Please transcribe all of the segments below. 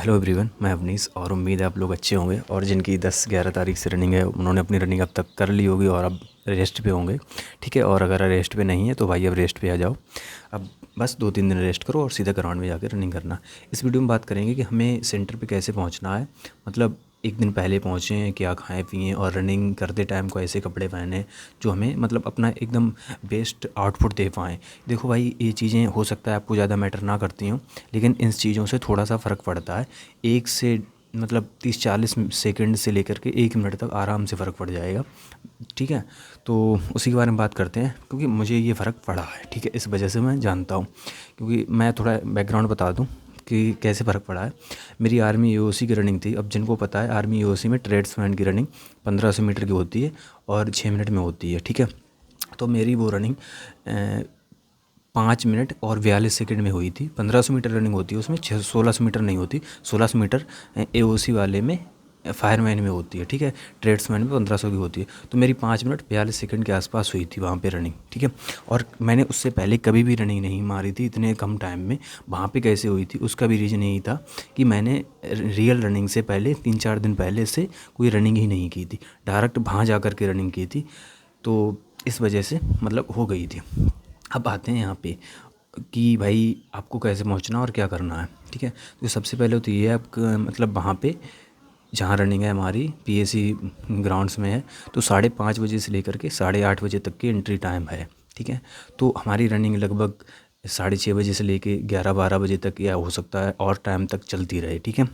Hello everyone, मैं अवनीश और उम्मीद है आप लोग अच्छे होंगे। और जिनकी 10-11 तारीख से रनिंग है उन्होंने अपनी रनिंग अब तक कर ली होगी और अब रेस्ट पे होंगे। ठीक है, और अगर रेस्ट पे नहीं है तो भाई अब रेस्ट पे आ जाओ। अब बस 2-3 दिन रेस्ट करो और सीधा ग्राउंड में जाकर रनिंग करना। इस वीडियो में बात करेंगे कि हमें सेंटर पे कैसे पहुंचना है, मतलब एक दिन पहले पहुँचें, क्या खाएं पिएं और रनिंग करते टाइम को ऐसे कपड़े पहने जो हमें मतलब अपना एकदम बेस्ट आउटपुट दे पाएँ। देखो भाई, ये चीज़ें हो सकता है आपको ज़्यादा मैटर ना करती हों, लेकिन इन चीज़ों से थोड़ा सा फ़र्क पड़ता है। एक से मतलब 30-40 सेकंड से लेकर के 1 मिनट तक आराम से फ़र्क पड़ जाएगा। ठीक है, तो उसी के बारे में बात करते हैं क्योंकि मुझे ये फ़र्क पड़ा है। ठीक है, इस वजह से मैं जानता हूँ, क्योंकि मैं थोड़ा बैकग्राउंड बता दूँ कि कैसे फ़र्क पड़ा है। मेरी आर्मी एओसी की रनिंग थी। अब जिनको पता है, आर्मी एओसी में ट्रेड्समैन की रनिंग 1500 मीटर की होती है और 6 मिनट में होती है। ठीक है, तो मेरी वो रनिंग 5 मिनट और 42 सेकंड में हुई थी। 1500 मीटर रनिंग होती है, उसमें 1600 मीटर नहीं होती। 1600 मीटर एओसी वाले में, फायरमैन में होती है। ठीक है, ट्रेड्समैन में 1500 की होती है। तो मेरी 5 मिनट 42 सेकंड के आसपास हुई थी वहाँ पे रनिंग। ठीक है, और मैंने उससे पहले कभी भी रनिंग नहीं मारी थी इतने कम टाइम में। वहाँ पे कैसे हुई थी उसका भी रीज़न यही था कि मैंने रियल रनिंग से पहले 3-4 दिन पहले से कोई रनिंग ही नहीं की थी, डायरेक्ट वहाँ जा कर के रनिंग की थी। तो इस वजह से मतलब हो गई थी। अब आते हैं यहाँ पे कि भाई आपको कैसे पहुँचना और क्या करना है। ठीक है, तो सबसे पहले तो ये है, आप मतलब वहाँ पे जहाँ रनिंग है हमारी पीएसी ग्राउंड्स में है, तो 5:30 बजे से लेकर के 8:30 बजे तक की एंट्री टाइम है। ठीक है, तो हमारी रनिंग लगभग 6:30 बजे से लेके 11-12 बजे तक या हो सकता है और टाइम तक चलती रहे। ठीक है,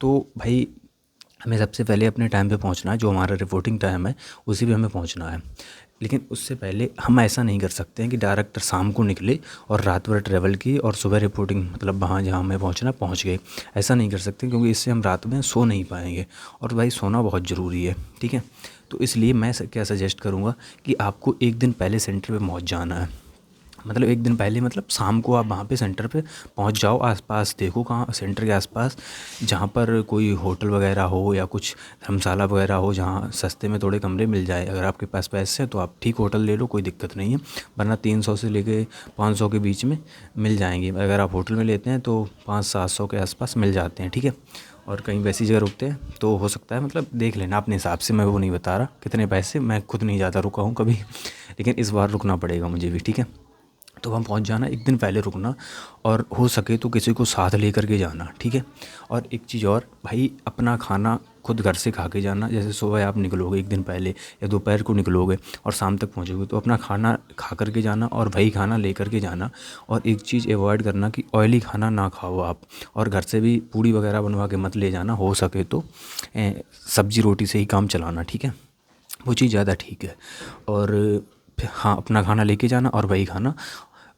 तो भाई हमें सबसे पहले अपने टाइम पे पहुंचना है, जो हमारा रिपोर्टिंग टाइम है उसी पे हमें पहुंचना है। लेकिन उससे पहले हम ऐसा नहीं कर सकते हैं कि डायरेक्ट शाम को निकले और रात भर ट्रैवल की और सुबह रिपोर्टिंग मतलब वहाँ जहाँ हमें पहुँचना पहुँच गए। ऐसा नहीं कर सकते क्योंकि इससे हम रात में सो नहीं पाएंगे, और भाई सोना बहुत ज़रूरी है। ठीक है, तो इसलिए मैं क्या सजेस्ट करूँगा कि आपको एक दिन पहले सेंटर पे पहुँच जाना है। मतलब एक दिन पहले, मतलब शाम को आप वहाँ पे सेंटर पे पहुँच जाओ। आसपास देखो कहाँ सेंटर के आसपास जहाँ पर कोई होटल वगैरह हो या कुछ धर्मशाला वगैरह हो जहाँ सस्ते में थोड़े कमरे मिल जाए। अगर आपके पास पैसे हैं तो आप ठीक होटल ले लो, कोई दिक्कत नहीं है, वरना 300 से लेके 500 के बीच में मिल जाएंगे। अगर आप होटल में लेते हैं तो 500-700 के आसपास मिल जाते हैं। ठीक है, और कहीं वैसी जगह रुकते हैं तो हो सकता है, मतलब देख लेना अपने हिसाब से, मैं वो नहीं बता रहा कितने पैसे, मैं खुद नहीं ज़्यादा रुका हूँ कभी, लेकिन इस बार रुकना पड़ेगा मुझे भी। ठीक है, तो वहाँ पहुँच जाना, एक दिन पहले रुकना, और हो सके तो किसी को साथ लेकर के जाना। ठीक है, और एक चीज़ और भाई, अपना खाना खुद घर से खा के जाना। जैसे सुबह आप निकलोगे एक दिन पहले या दोपहर को निकलोगे और शाम तक पहुँचोगे, तो अपना खाना खा कर के जाना और वही खाना ले कर के जाना। और एक चीज़ अवॉइड करना कि ऑयली खाना ना खाओ आप, और घर से भी पूड़ी वगैरह बनवा के मत ले जाना। हो सके तो सब्ज़ी रोटी से ही काम चलाना। ठीक है, वो चीज़ ज़्यादा ठीक है। और हाँ, अपना खाना लेके जाना और वही खाना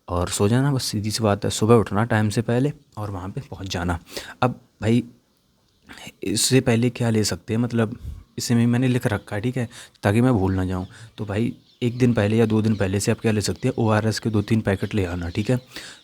और सो जाना, बस सीधी सी बात है। सुबह उठना टाइम से पहले और वहाँ पे पहुँच जाना। अब भाई इससे पहले क्या ले सकते हैं, मतलब इसे में मैंने लिख रखा है, ठीक है, ताकि मैं भूल ना जाऊँ। तो भाई एक दिन पहले या 2 दिन पहले से आप क्या ले सकते हैं, ओआरएस के 2-3 पैकेट ले आना। ठीक है,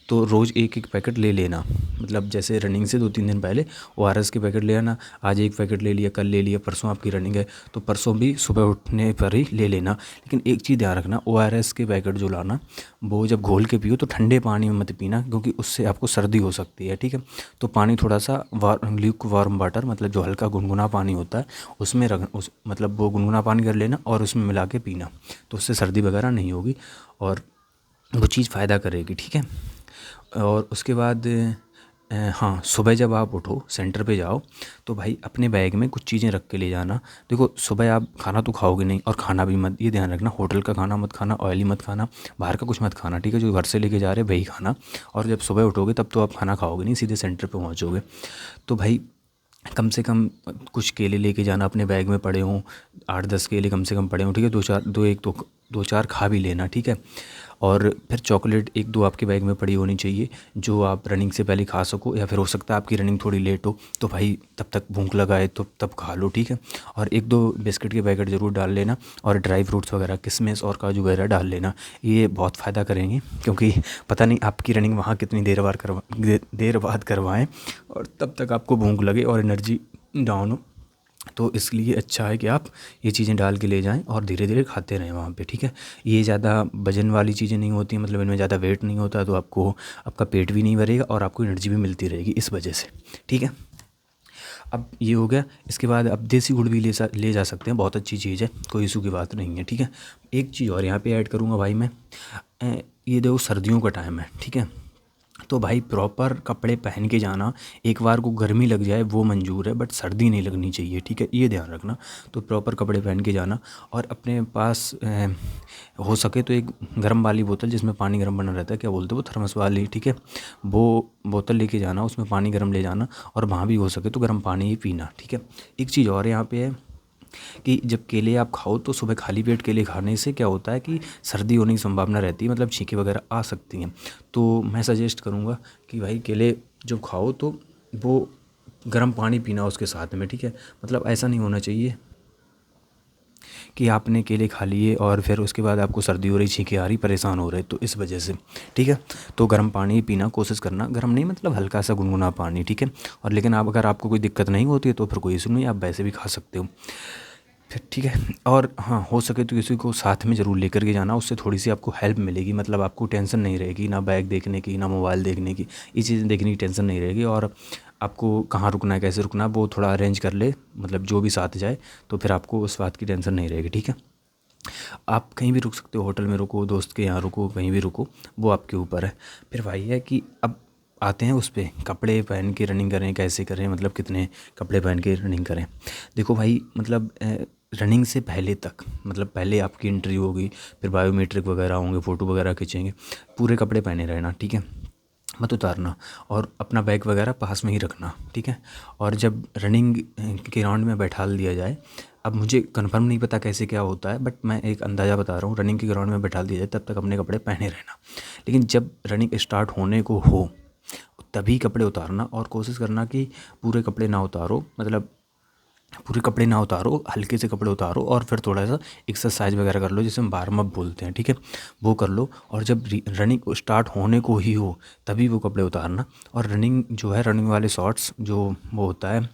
तो रोज़ एक एक पैकेट ले लेना। मतलब जैसे रनिंग से 2-3 दिन पहले ओआरएस के पैकेट ले आना। आज एक पैकेट ले लिया, कल ले लिया, परसों आपकी रनिंग है तो परसों भी सुबह उठने पर ही ले लेना। लेकिन एक चीज़ ध्यान रखना, ओआरएस के पैकेट जो लाना वो जब घोल के पियो तो ठंडे पानी में मत पीना, क्योंकि उससे आपको सर्दी हो सकती है। ठीक है, तो पानी थोड़ा सा ल्यूक वार्म वाटर, मतलब जो हल्का गुनगुना पानी होता है उसमें मतलब वो गुनगुना पानी कर लेना और उसमें मिला के पीना, तो उससे सर्दी वगैरह नहीं होगी और वो चीज़ फ़ायदा करेगी। ठीक है, और उसके बाद हाँ, सुबह जब आप उठो सेंटर पे जाओ तो भाई अपने बैग में कुछ चीज़ें रख के ले जाना। देखो सुबह आप खाना तो खाओगे नहीं, और खाना भी मत, ये ध्यान रखना, होटल का खाना मत खाना, ऑयली मत खाना, बाहर का कुछ मत खाना। ठीक है, जो घर से लेके जा रहे वही खाना। और जब सुबह उठोगे तब तो आप खाना खाओगे नहीं, सीधे सेंटर पे पहुँचोगे। तो भाई कम से कम कुछ केले लेके जाना अपने बैग में पड़े हों, 8-10 केले कम से कम पड़े हों। ठीक है, दो चार खा भी लेना। ठीक है, और फिर चॉकलेट 1-2 आपके बैग में पड़ी होनी चाहिए, जो आप रनिंग से पहले खा सको, या फिर हो सकता है आपकी रनिंग थोड़ी लेट हो तो भाई तब तक भूख लगाए तो तब खा लो। ठीक है, और 1-2 बिस्किट के पैकेट ज़रूर डाल लेना, और ड्राई फ्रूट्स वगैरह किशमिश और काजू वगैरह डाल लेना। ये बहुत फ़ायदा करेंगे, क्योंकि पता नहीं आपकी रनिंग वहाँ कितनी देर बाद करवाएं और तब तक आपको भूख लगे और एनर्जी डाउन हो। तो इसलिए अच्छा है कि आप ये चीज़ें डाल के ले जाएं और धीरे धीरे खाते रहें वहाँ पे। ठीक है, ये ज़्यादा वजन वाली चीज़ें नहीं होती, मतलब इनमें ज़्यादा वेट नहीं होता, तो आपको आपका पेट भी नहीं भरेगा और आपको एनर्जी भी मिलती रहेगी इस वजह से। ठीक है, अब ये हो गया। इसके बाद अब देसी गुड़ भी ले जा सकते हैं, बहुत अच्छी चीज़ है, कोई इशू की बात नहीं है, ठीक है। एक चीज़ और यहाँ पे ऐड करूँगा भाई मैं, ये देखो सर्दियों का टाइम है, ठीक है, तो भाई प्रॉपर कपड़े पहन के जाना। एक बार को गर्मी लग जाए वो मंजूर है, बट सर्दी नहीं लगनी चाहिए, ठीक है, ये ध्यान रखना। तो प्रॉपर कपड़े पहन के जाना, और अपने पास हो सके तो एक गर्म वाली बोतल जिसमें पानी गर्म बना रहता है, क्या बोलते हैं वो, थर्मस वाली, ठीक है, वो बोतल लेके जाना, उसमें पानी गर्म ले जाना, और वहाँ भी हो सके तो गर्म पानी ही पीना, ठीक है। एक चीज़ और यहाँ पे है कि जब केले आप खाओ तो सुबह खाली पेट केले खाने से क्या होता है कि सर्दी होने की संभावना रहती है, मतलब छींकें वगैरह आ सकती हैं। तो मैं सजेस्ट करूँगा कि भाई केले जब खाओ तो वो गर्म पानी पीना उसके साथ में, ठीक है। मतलब ऐसा नहीं होना चाहिए कि आपने केले खा लिए और फिर उसके बाद आपको सर्दी हो रही, छींकें आ रही, परेशान हो रहे, तो इस वजह से, ठीक है। तो गर्म पानी पीना कोशिश करना, गर्म नहीं मतलब हल्का सा गुनगुना पानी, ठीक है। और लेकिन आप अगर आपको कोई दिक्कत नहीं होती है तो फिर कोई इशू नहीं, आप वैसे भी खा सकते हो, फिर ठीक है। और हाँ, हो सके तो किसी को साथ में ज़रूर लेकर के जाना, उससे थोड़ी सी आपको हेल्प मिलेगी, मतलब आपको टेंशन नहीं रहेगी, ना बैग देखने की, ना मोबाइल देखने की, ये चीज़ें देखने की टेंशन नहीं रहेगी। और आपको कहाँ रुकना है, कैसे रुकना है, वो थोड़ा अरेंज कर ले, मतलब जो भी साथ जाए, तो फिर आपको उस बात की टेंशन नहीं रहेगी, ठीक है। आप कहीं भी रुक सकते हो, होटल में रुको, दोस्त के यहाँ रुको, कहीं भी रुको, वो आपके ऊपर है। फिर भाई है कि अब आते हैं उस पे, कपड़े पहन के रनिंग करें, कैसे करें, मतलब कितने कपड़े पहन के रनिंग करें। देखो भाई, मतलब रनिंग से पहले तक, मतलब पहले आपकी एंट्री होगी, फिर बायोमेट्रिक वगैरह होंगे, फ़ोटो वगैरह खींचेंगे, पूरे कपड़े पहने रहना, ठीक है, मत उतारना, और अपना बैग वगैरह पास में ही रखना, ठीक है। और जब रनिंग के राउंड में बैठा दिया जाए, अब मुझे कंफर्म नहीं पता कैसे क्या होता है, बट मैं एक अंदाज़ा बता रहा हूँ, रनिंग के ग्राउंड में बैठा दिया जाए तब तक अपने कपड़े पहने रहना, लेकिन जब रनिंग स्टार्ट होने को हो तभी कपड़े उतारना, और कोशिश करना कि पूरे कपड़े ना उतारो, मतलब पूरे कपड़े ना उतारो, हल्के से कपड़े उतारो, और फिर थोड़ा सा एक्सरसाइज वगैरह कर लो, जिसे हम वार्म अप बोलते हैं, ठीक है, वो कर लो। और जब रनिंग स्टार्ट होने को ही हो तभी वो कपड़े उतारना। और रनिंग जो है, रनिंग वाले शॉर्ट्स जो वो होता है,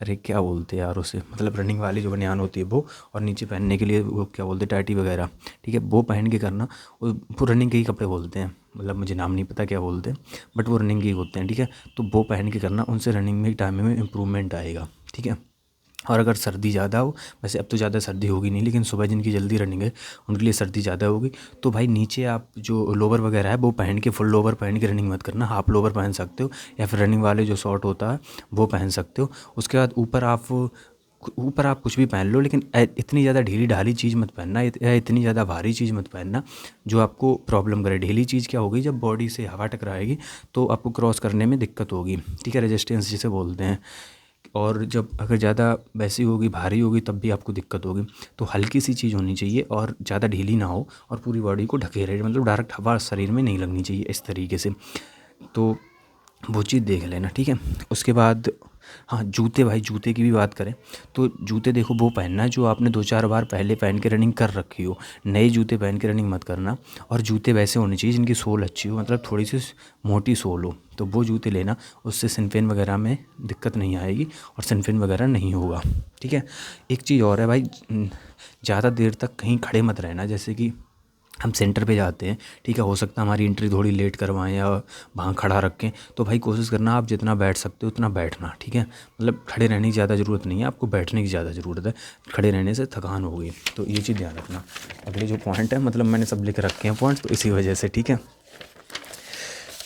अरे क्या बोलते हैं यार उसे, मतलब रनिंग वाली जो बनियान होती है वो, और नीचे पहनने के लिए वो क्या बोलते हैं, टाइटी वगैरह, ठीक है, वो पहन के करना। वो रनिंग के ही कपड़े बोलते हैं, मतलब मुझे नाम नहीं पता क्या बोलते हैं, बट वो रनिंग के ही होते हैं, ठीक है। तो वो पहन के करना, उनसे रनिंग में टाइम में इम्प्रूवमेंट आएगा, ठीक है। और अगर सर्दी ज़्यादा हो, वैसे अब तो ज़्यादा सर्दी होगी नहीं, लेकिन सुबह जिनकी जल्दी रनिंग है उनके लिए सर्दी ज़्यादा होगी, तो भाई नीचे आप जो लोवर वगैरह है वो पहन के, फुल लोवर पहन के रनिंग मत करना, हाफ लोवर पहन सकते हो, या फिर रनिंग वाले जो शॉर्ट होता है वो पहन सकते हो। उसके बाद ऊपर आप कुछ भी पहन लो, लेकिन इतनी ज़्यादा ढीली ढाली चीज़ मत पहनना, या इतनी ज़्यादा भारी चीज़ मत पहनना जो आपको प्रॉब्लम करे। ढीली चीज़ क्या होगी, जब बॉडी से हवा टकराएगी तो आपको क्रॉस करने में दिक्कत होगी, ठीक है, रेजिस्टेंस जिसे बोलते हैं। और जब अगर ज़्यादा वैसी होगी, भारी होगी, तब भी आपको दिक्कत होगी। तो हल्की सी चीज़ होनी चाहिए, और ज़्यादा ढीली ना हो, और पूरी बॉडी को ढके रहे, मतलब डायरेक्ट हवा शरीर में नहीं लगनी चाहिए इस तरीके से। तो वो चीज़ देख लेना, ठीक है। उसके बाद हाँ, जूते, भाई जूते की भी बात करें तो जूते देखो वो पहनना है जो आपने 2-4 बार पहले पहन के रनिंग कर रखी हो, नए जूते पहन के रनिंग मत करना। और जूते वैसे होने चाहिए जिनकी सोल अच्छी हो, मतलब थोड़ी सी मोटी सोल हो, तो वो जूते लेना, उससे सिनपेन वगैरह में दिक्कत नहीं आएगी, और सिनपेन वगैरह नहीं होगा, ठीक है। एक चीज़ और है भाई, ज़्यादा देर तक कहीं खड़े मत रहना, जैसे कि हम सेंटर पे जाते हैं, ठीक है, हो सकता है हमारी एंट्री थोड़ी लेट करवाएं या वहाँ खड़ा रखें, तो भाई कोशिश करना आप जितना बैठ सकते हो उतना बैठना, ठीक है। मतलब खड़े रहने की ज़्यादा ज़रूरत नहीं है, आपको बैठने की ज़्यादा ज़रूरत है, खड़े रहने से थकान होगी, तो ये चीज़ ध्यान रखना। अगले जो पॉइंट है, मतलब मैंने सब लिख रखे हैं पॉइंट, तो इसी वजह से, ठीक है।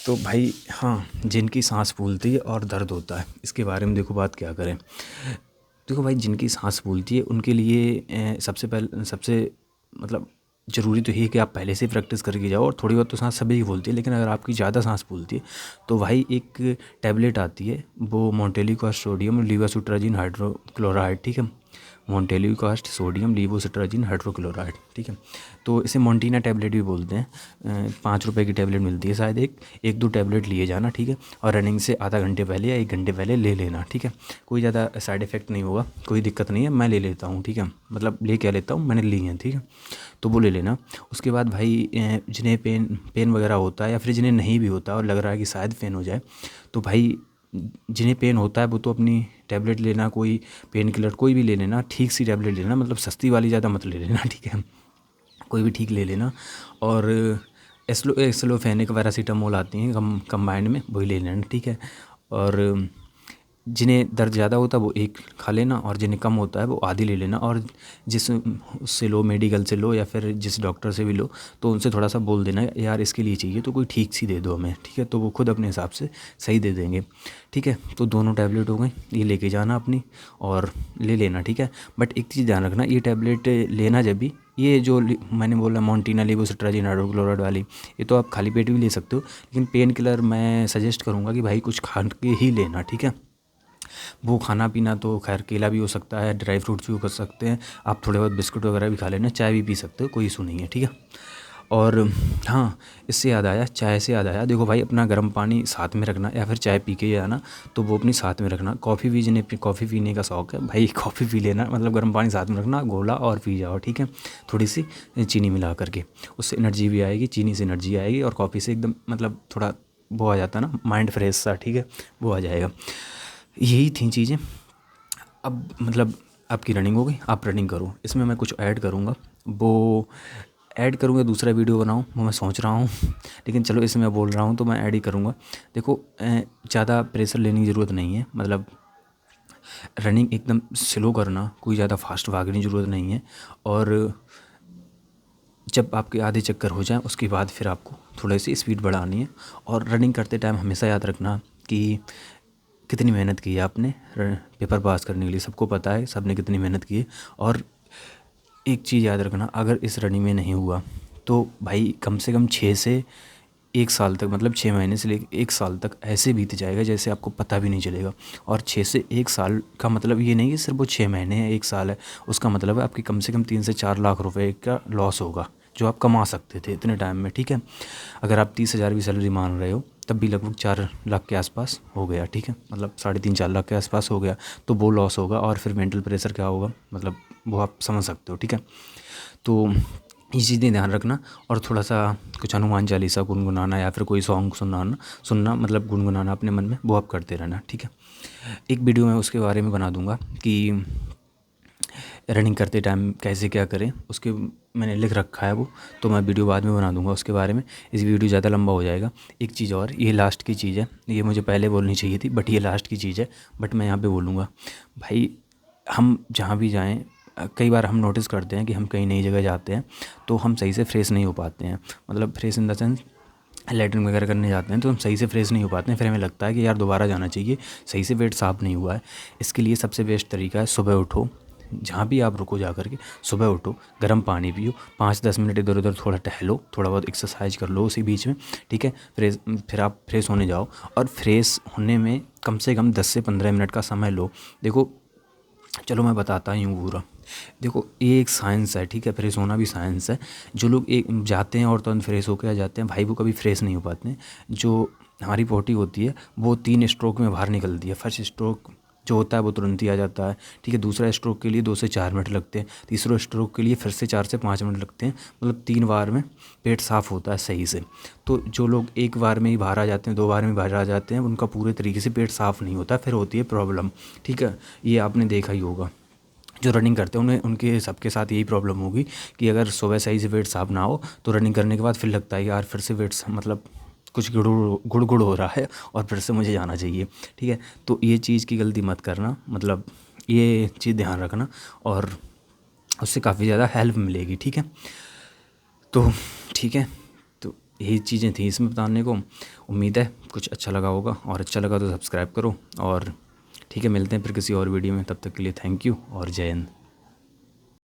तो भाई हाँ, जिनकी सांस फूलती है और दर्द होता है, इसके बारे में देखो बात क्या करें। देखो भाई, जिनकी सांस फूलती है उनके लिए सबसे मतलब ज़रूरी तो ये है कि आप पहले से ही प्रैक्टिस करके जाओ, और थोड़ी बहुत तो सांस सभी की फूलती है, लेकिन अगर आपकी ज़्यादा सांस फूलती है तो भाई एक टैबलेट आती है, वो मोंटेलिकोस्ट सोडियम लीवोसिट्राजिन हाइड्रोक्लोराइड, ठीक है, मोंटेलिकोस्ट सोडियम लीवोसिट्राजिन हाइड्रोक्लोराइड, ठीक है। तो इसे मोंटीना टैबलेट भी बोलते हैं। 5 रुपए की टैबलेट मिलती है शायद, एक दो टैबलेट लिए जाना, ठीक है। और रनिंग से आधा घंटे पहले या 1 घंटे पहले ले लेना, ठीक है। कोई ज़्यादा साइड इफ़ेक्ट नहीं होगा, कोई दिक्कत नहीं है, मैं ले लेता हूँ, ठीक है, मतलब ले क्या लेता हूँ, मैंने ली है, ठीक है, तो वो ले लेना। उसके बाद भाई जिन्हें पेन वगैरह होता है, या फिर जिन्हें नहीं भी होता और लग रहा है कि शायद पेन हो जाए, तो भाई जिन्हें पेन होता है वो तो अपनी टैबलेट लेना, कोई पेन किलर कोई भी ले लेना, ठीक सी टैबलेट लेना, मतलब सस्ती वाली ज़्यादा मत ले लेना, ठीक है, कोई भी ठीक ले लेना। और एस्लोफेनिक पैरासीटामोल आती हैं कंबाइंड में, वही ले लेना, ठीक है। और जिन्हें दर्द ज़्यादा होता है वो एक खा लेना, और जिन्हें कम होता है वो आधी ले लेना। और जिस उससे लो, मेडिकल से लो या फिर जिस डॉक्टर से भी लो, तो उनसे थोड़ा सा बोल देना यार इसके लिए चाहिए तो कोई ठीक सी दे दो हमें, ठीक है। तो वो खुद अपने हिसाब से सही दे देंगे, ठीक है। तो दोनों टैबलेट हो गई, ये लेके जाना अपनी और ले लेना, ठीक है। बट एक चीज़ ध्यान रखना, ये टैबलेट लेना जब भी, ये जो मैंने बोला मॉन्टीना लेवोसिट्राजिन हाइड्रोक्लोराइड वाली, ये तो आप खाली पेट भी ले सकते हो, लेकिन पेन किलर मैं सजेस्ट करूँगा कि भाई कुछ खा के ही लेना, ठीक है। वो खाना पीना तो खैर केला भी हो सकता है, ड्राई फ्रूट्स भी कर सकते हैं, आप थोड़े बहुत बिस्कुट वगैरह भी खा लेना, चाय भी पी सकते हो, कोई इशू नहीं है, ठीक है। और हाँ, इससे याद आया, चाय से याद आया, देखो भाई अपना गर्म पानी साथ में रखना, या फिर चाय पी के आना तो वो अपनी साथ में रखना। कॉफ़ी भी जिन्हें कॉफ़ी पीने का शौक़ है भाई, कॉफ़ी पी लेना, मतलब गर्म पानी साथ में रखना, घोला और पी जाओ, ठीक है। थोड़ी सी चीनी मिला करके, उससे एनर्जी भी आएगी, चीनी से एनर्जी आएगी, और कॉफ़ी से एकदम मतलब थोड़ा वो आ जाता है ना, माइंड फ्रेश सा, ठीक है, वो आ जाएगा। यही थी चीज़ें। अब मतलब आपकी रनिंग हो गई, आप रनिंग करो, इसमें मैं कुछ ऐड करूँगा, वो ऐड करूँगा, दूसरा वीडियो बनाऊँ वो मैं सोच रहा हूँ, लेकिन चलो इसमें मैं बोल रहा हूँ तो मैं ऐड ही करूँगा। देखो ज़्यादा प्रेशर लेने की ज़रूरत नहीं है, मतलब रनिंग एकदम स्लो करना, कोई ज़्यादा फास्ट भागने की ज़रूरत नहीं है। और जब आपके आधे चक्कर हो जाए उसके बाद फिर आपको थोड़ी सी स्पीड बढ़ानी है। और रनिंग करते टाइम हमेशा याद रखना कि कितनी मेहनत की है आपने पेपर पास करने के लिए, सबको पता है सबने कितनी मेहनत की है। और एक चीज़ याद रखना, अगर इस रनिंग में नहीं हुआ तो भाई कम से कम 6 से 1 साल तक, मतलब 6 महीने से लेकर 1 साल तक ऐसे बीत जाएगा जैसे आपको पता भी नहीं चलेगा। और 6 से 1 साल का मतलब ये नहीं कि सिर्फ वो 6 महीने है, 1 साल है, उसका मतलब है आपकी कम से कम 3 से 4 लाख रुपए का लॉस होगा जो आप कमा सकते थे इतने टाइम में, ठीक है। अगर आप 30,000 भी सैलरी मान रहे हो तब भी लगभग 4 लाख के आसपास हो गया, ठीक है, मतलब 3.5-4 लाख के आसपास हो गया, तो वो लॉस होगा। और फिर मेंटल प्रेशर क्या होगा, मतलब वो आप समझ सकते हो, ठीक है। तो ये चीज़ें ध्यान रखना। और थोड़ा सा कुछ हनुमान चालीसा गुनगुनाना या फिर कोई सॉन्ग सुनना मतलब गुनगुनाना अपने मन में, वो आप करते रहना, ठीक है। एक वीडियो मैं उसके बारे में बना दूंगा कि रनिंग करते टाइम कैसे क्या करें, उसके मैंने लिख रखा है वो, तो मैं वीडियो बाद में बना दूंगा उसके बारे में, इस वीडियो ज़्यादा लंबा हो जाएगा। एक चीज़ और, ये लास्ट की चीज़ है, ये मुझे पहले बोलनी चाहिए थी बट ये लास्ट की चीज़ है, बट मैं यहाँ पे बोलूँगा। भाई हम जहाँ भी जाएँ, कई बार हम नोटिस करते हैं कि हम कहीं नई जगह जाते हैं तो हम सही से फ्रेश नहीं हो पाते हैं, मतलब fresh in the sense latrine वगैरह करने जाते हैं तो हम सही से फ्रेश नहीं हो पाते हैं, फिर हमें लगता है कि यार दोबारा जाना चाहिए, सही से पेट साफ़ नहीं हुआ है। इसके लिए सबसे बेस्ट तरीका है, सुबह उठो, जहाँ भी आप रुको जा करके सुबह उठो, गर्म पानी पियो, 5-10 मिनट इधर उधर थोड़ा टहलो, थोड़ा बहुत एक्सरसाइज कर लो उसी बीच में, ठीक है। फिर आप फ्रेश होने जाओ, और फ्रेश होने में कम से कम 10 से 15 मिनट का समय लो। देखो चलो मैं बताता ही हूँ पूरा। देखो ये एक साइंस है, ठीक है, फ्रेश होना भी साइंस है। जो लोग एक जाते हैं और तुरंत फ्रेश होकर आ जाते हैं भाई, वो कभी फ्रेश नहीं हो पाते हैं। जो हमारी बॉडी होती है वो 3 स्ट्रोक में बाहर निकलती है। फर्स्ट स्ट्रोक जो होता है वो तुरंत ही आ जाता है, ठीक है। दूसरा स्ट्रोक के लिए 2 से 4 मिनट लगते हैं, तीसरा स्ट्रोक के लिए फिर से 4 से 5 मिनट लगते हैं, मतलब 3 बार में पेट साफ़ होता है सही से। तो जो लोग एक बार में ही बाहर आ जाते हैं, 2 बार में बाहर आ जाते हैं, उनका पूरे तरीके से पेट साफ़ नहीं होता, फिर होती है प्रॉब्लम, ठीक है। ये आपने देखा ही होगा, जो रनिंग करते हैं उन्हें, उनके सबके साथ यही प्रॉब्लम होगी कि अगर सुबह सही से पेट साफ ना हो तो रनिंग करने के बाद फिर लगता है यार फिर से पेट मतलब कुछ गुड़ हो रहा है और फिर से मुझे जाना चाहिए, ठीक है। तो ये चीज़ की गलती मत करना, मतलब ये चीज़ ध्यान रखना, और उससे काफ़ी ज़्यादा हेल्प मिलेगी, ठीक है। तो ठीक है, तो यही चीज़ें थी इसमें बताने को। उम्मीद है कुछ अच्छा लगा होगा, और अच्छा लगा तो सब्सक्राइब करो, और ठीक है, मिलते हैं फिर किसी और वीडियो में, तब तक के लिए थैंक यू और जय हिंद।